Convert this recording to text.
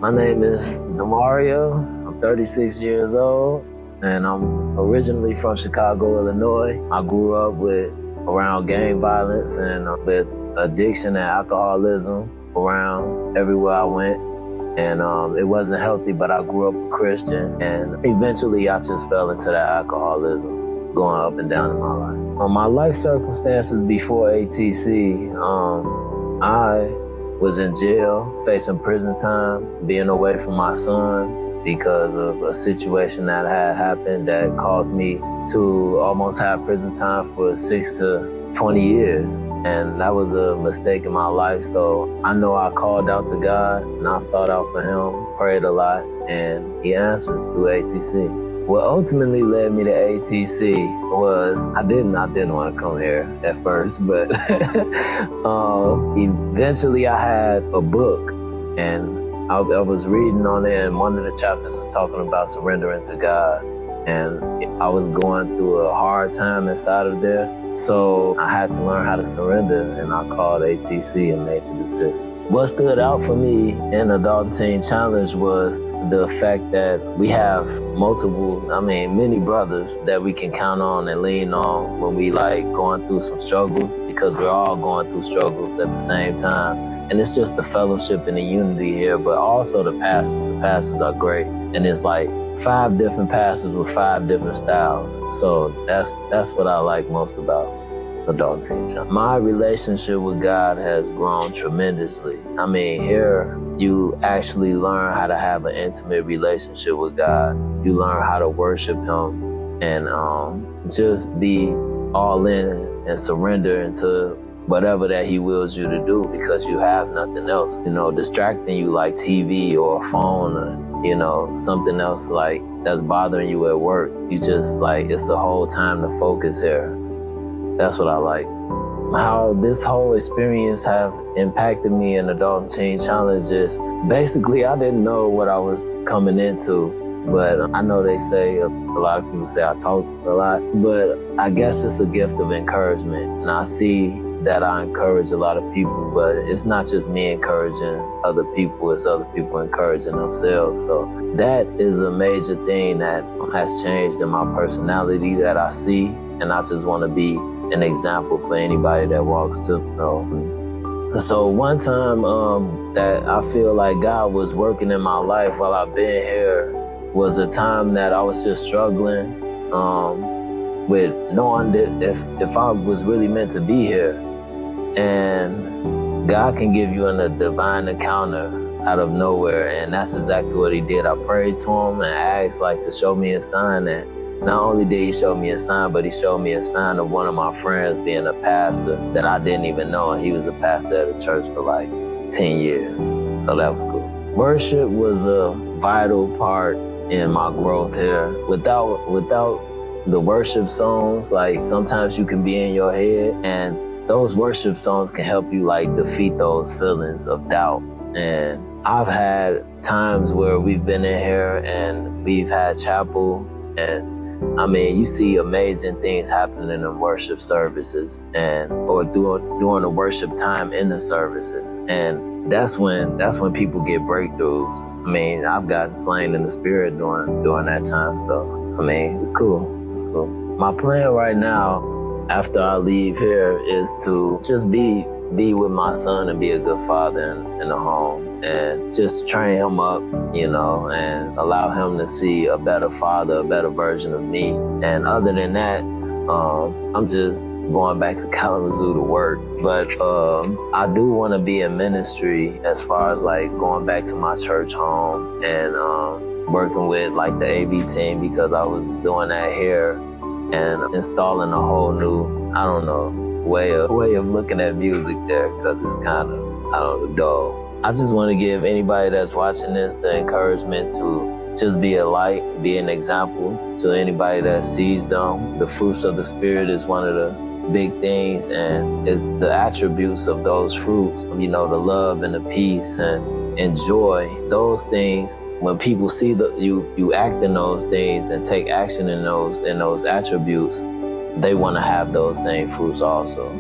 My name is Demario. I'm 36 years old, and I'm originally from Chicago, Illinois. I grew up around gang violence and with addiction and alcoholism around everywhere I went. And it wasn't healthy, but I grew up a Christian, and eventually I just fell into that alcoholism, going up and down in my life. On my life circumstances before ATC, I was in jail, facing prison time, being away from my son because of a situation that had happened that caused me to almost have prison time for 6 to 20 years. And that was a mistake in my life. So I know I called out to God and I sought out for him, prayed a lot, and he answered through ATC. What ultimately led me to ATC was I didn't want to come here at first, but eventually I had a book, and I was reading on it, and one of the chapters was talking about surrendering to God, and I was going through a hard time inside of there, so I had to learn how to surrender, and I called ATC and made the decision. What stood out for me in Adult Teen Challenge was the fact that we have many brothers that we can count on and lean on when we going through some struggles, because we're all going through struggles at the same time. And it's just the fellowship and the unity here, but also the pastors. The pastors are great. And it's 5 different pastors with 5 different styles. So that's what I like most about Adult Teen Challenge. My relationship with God has grown tremendously. Here you actually learn how to have an intimate relationship with God. You learn how to worship him and just be all in and surrender into whatever that he wills you to do, because you have nothing else, distracting you like TV or a phone or, something else that's bothering you at work. You just it's a whole time to focus here. That's what I like. How this whole experience have impacted me in Adult Teen Challenges. Basically, I didn't know what I was coming into, but I know they say, a lot of people say I talk a lot, but I guess it's a gift of encouragement. And I see that I encourage a lot of people, but it's not just me encouraging other people, it's other people encouraging themselves. So that is a major thing that has changed in my personality that I see, and I just want to be an example for anybody that walks to know me. So one time that I feel like God was working in my life while I've been here was a time that I was just struggling with knowing that if I was really meant to be here. And God can give you a divine encounter out of nowhere, and that's exactly what he did. I prayed to him and asked to show me a sign, and not only did he show me a sign, but he showed me a sign of one of my friends being a pastor that I didn't even know, and he was a pastor at a church for 10 years. So that was cool. Worship was a vital part in my growth here. Without the worship songs, sometimes you can be in your head, and those worship songs can help you defeat those feelings of doubt. And I've had times where we've been in here and we've had chapel, and you see amazing things happening in worship services or during the worship time in the services. And that's when people get breakthroughs. I've gotten slain in the spirit during that time. So, it's cool. It's cool. My plan right now, after I leave here, is to just be with my son and be a good father in the home, and just train him up, and allow him to see a better father, a better version of me. And other than that, I'm just going back to Kalamazoo to work. But I do want to be in ministry as far as going back to my church home and working with the AV team, because I was doing that here and installing a whole new, way of looking at music there, because it's kind of, dull. I just want to give anybody that's watching this the encouragement to just be a light, be an example to anybody that sees them. The fruits of the Spirit is one of the big things, and it's the attributes of those fruits, the love and the peace and joy. Those things, when people see you act in those things and take action in those attributes, they want to have those same fruits also.